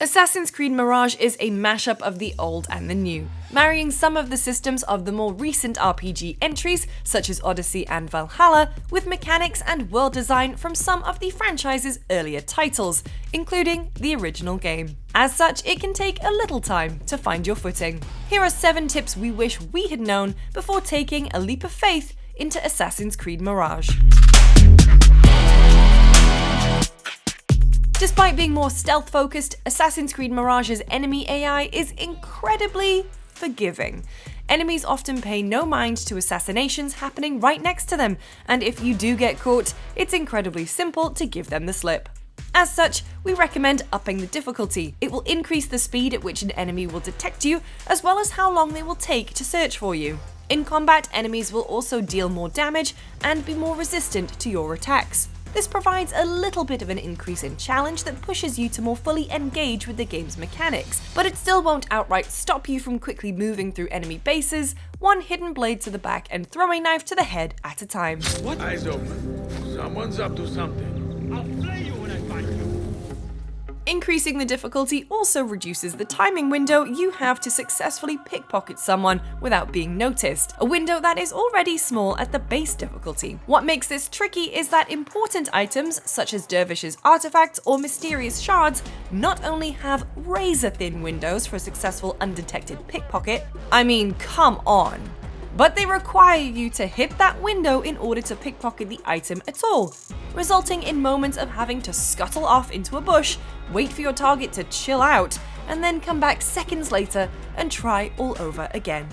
Assassin's Creed Mirage is a mashup of the old and the new, marrying some of the systems of the more recent RPG entries, such as Odyssey and Valhalla, with mechanics and world design from some of the franchise's earlier titles, including the original game. As such, it can take a little time to find your footing. Here are 7 tips we wish we had known before taking a leap of faith into Assassin's Creed Mirage. Despite being more stealth-focused, Assassin's Creed Mirage's enemy AI is incredibly forgiving. Enemies often pay no mind to assassinations happening right next to them, and if you do get caught, it's incredibly simple to give them the slip. As such, we recommend upping the difficulty. It will increase the speed at which an enemy will detect you, as well as how long they will take to search for you. In combat, enemies will also deal more damage and be more resistant to your attacks. This provides a little bit of an increase in challenge that pushes you to more fully engage with the game's mechanics, but it still won't outright stop you from quickly moving through enemy bases, one hidden blade to the back and throwing knife to the head at a time. What? Eyes open. Someone's up to something. I'll flay you when I find you. Increasing the difficulty also reduces the timing window you have to successfully pickpocket someone without being noticed, a window that is already small at the base difficulty. What makes this tricky is that important items, such as dervishes' artifacts or mysterious shards, not only have razor-thin windows for a successful undetected pickpocket, I mean, come on, but they require you to hit that window in order to pickpocket the item at all, resulting in moments of having to scuttle off into a bush, wait for your target to chill out, and then come back seconds later and try all over again.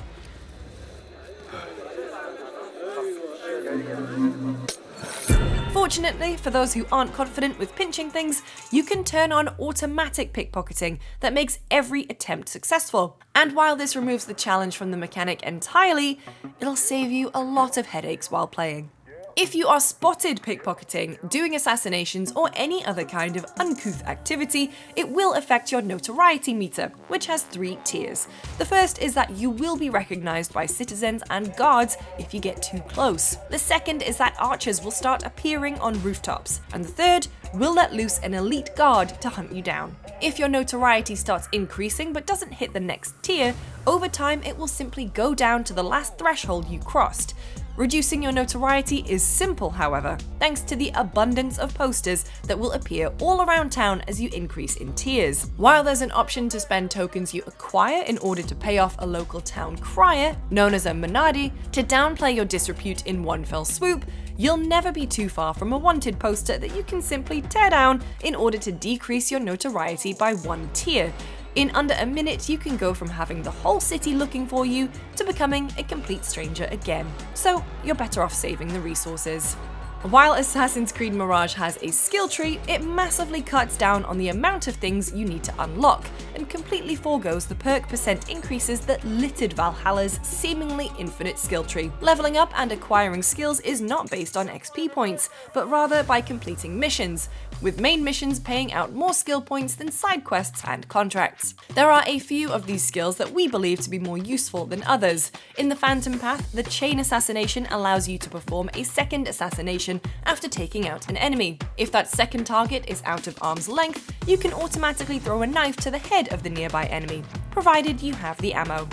Fortunately, for those who aren't confident with pinching things, you can turn on automatic pickpocketing that makes every attempt successful. And while this removes the challenge from the mechanic entirely, it'll save you a lot of headaches while playing. If you are spotted pickpocketing, doing assassinations, or any other kind of uncouth activity, it will affect your notoriety meter, which has 3 tiers. The first is that you will be recognized by citizens and guards if you get too close. The second is that archers will start appearing on rooftops. And the third will let loose an elite guard to hunt you down. If your notoriety starts increasing but doesn't hit the next tier, over time it will simply go down to the last threshold you crossed. Reducing your notoriety is simple, however, thanks to the abundance of posters that will appear all around town as you increase in tiers. While there's an option to spend tokens you acquire in order to pay off a local town crier, known as a Menadi, to downplay your disrepute in one fell swoop, you'll never be too far from a wanted poster that you can simply tear down in order to decrease your notoriety by 1 tier. In under a minute, you can go from having the whole city looking for you to becoming a complete stranger again. So you're better off saving the resources. While Assassin's Creed Mirage has a skill tree, it massively cuts down on the amount of things you need to unlock, and completely forgoes the perk percent increases that littered Valhalla's seemingly infinite skill tree. Leveling up and acquiring skills is not based on XP points, but rather by completing missions, with main missions paying out more skill points than side quests and contracts. There are a few of these skills that we believe to be more useful than others. In the Phantom Path, the chain assassination allows you to perform a second assassination after taking out an enemy. If that second target is out of arm's length, you can automatically throw a knife to the head of the nearby enemy, provided you have the ammo.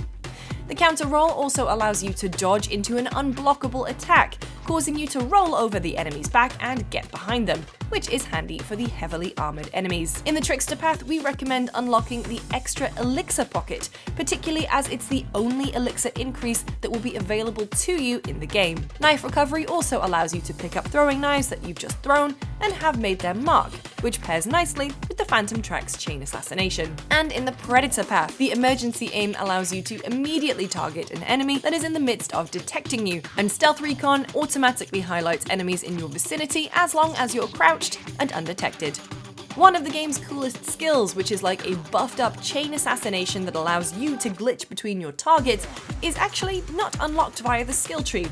The counter roll also allows you to dodge into an unblockable attack, causing you to roll over the enemy's back and get behind them, which is handy for the heavily armored enemies. In the Trickster Path, we recommend unlocking the extra elixir pocket, particularly as it's the only elixir increase that will be available to you in the game. Knife recovery also allows you to pick up throwing knives that you've just thrown and have made their mark, which pairs nicely with the Phantom Track's chain assassination. And in the Predator Path, the emergency aim allows you to immediately target an enemy that is in the midst of detecting you, and Stealth Recon automatically highlights enemies in your vicinity as long as you're crouched and undetected. One of the game's coolest skills, which is like a buffed up chain assassination that allows you to glitch between your targets, is actually not unlocked via the skill tree.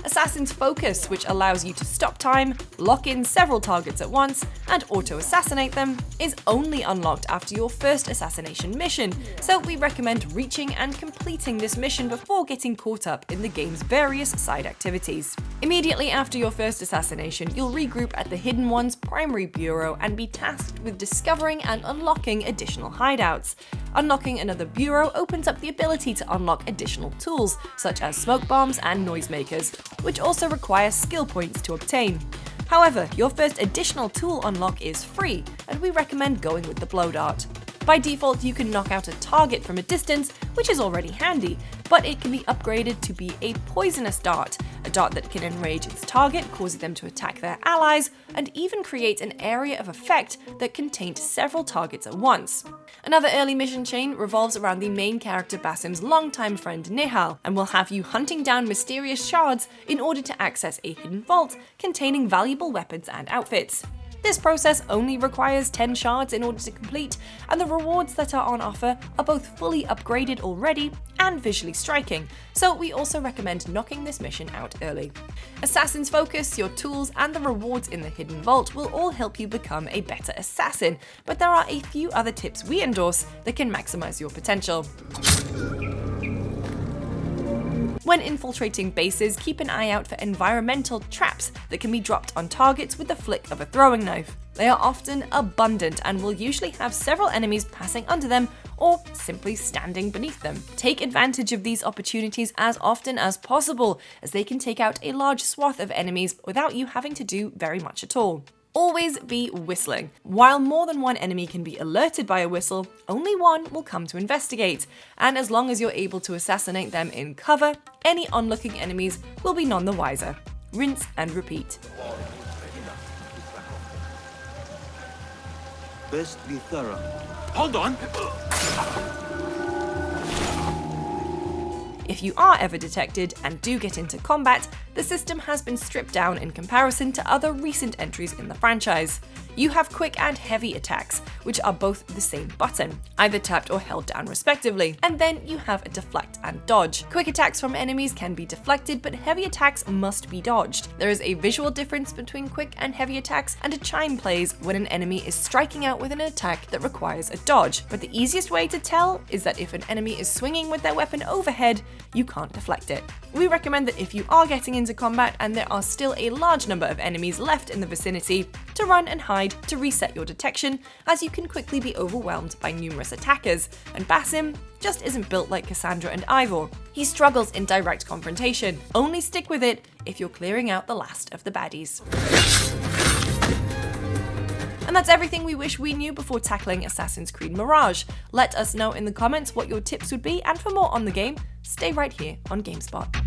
Assassin's Focus, which allows you to stop time, lock in several targets at once, and auto-assassinate them, is only unlocked after your first assassination mission, so we recommend reaching and completing this mission before getting caught up in the game's various side activities. Immediately after your first assassination, you'll regroup at the Hidden One's primary bureau and be tasked with discovering and unlocking additional hideouts. Unlocking another bureau opens up the ability to unlock additional tools, such as smoke bombs and noisemakers, which also require skill points to obtain. However, your first additional tool unlock is free, and we recommend going with the blow dart. By default, you can knock out a target from a distance, which is already handy, but it can be upgraded to be a poisonous dart, a dart that can enrage its target, causing them to attack their allies, and even create an area of effect that can taint several targets at once. Another early mission chain revolves around the main character Basim's longtime friend Nihal, and will have you hunting down mysterious shards in order to access a hidden vault containing valuable weapons and outfits. This process only requires 10 shards in order to complete, and the rewards that are on offer are both fully upgraded already and visually striking, so we also recommend knocking this mission out early. Assassin's Focus, your tools, and the rewards in the Hidden Vault will all help you become a better assassin, but there are a few other tips we endorse that can maximize your potential. When infiltrating bases, keep an eye out for environmental traps that can be dropped on targets with the flick of a throwing knife. They are often abundant and will usually have several enemies passing under them or simply standing beneath them. Take advantage of these opportunities as often as possible, as they can take out a large swath of enemies without you having to do very much at all. Always be whistling. While more than one enemy can be alerted by a whistle, only one will come to investigate, and as long as you're able to assassinate them in cover, any onlooking enemies will be none the wiser. Rinse and repeat. Best be thorough. Hold on! If you are ever detected and do get into combat, the system has been stripped down in comparison to other recent entries in the franchise. You have quick and heavy attacks, which are both the same button, either tapped or held down respectively, and then you have a deflect and dodge. Quick attacks from enemies can be deflected, but heavy attacks must be dodged. There is a visual difference between quick and heavy attacks, and a chime plays when an enemy is striking out with an attack that requires a dodge, but the easiest way to tell is that if an enemy is swinging with their weapon overhead, you can't deflect it. We recommend that if you are getting into combat and there are still a large number of enemies left in the vicinity, to run and hide to reset your detection, as you can quickly be overwhelmed by numerous attackers, and Basim just isn't built like Cassandra and Ivor. He struggles in direct confrontation. Only stick with it if you're clearing out the last of the baddies. And that's everything we wish we knew before tackling Assassin's Creed Mirage. Let us know in the comments what your tips would be, and for more on the game, stay right here on GameSpot.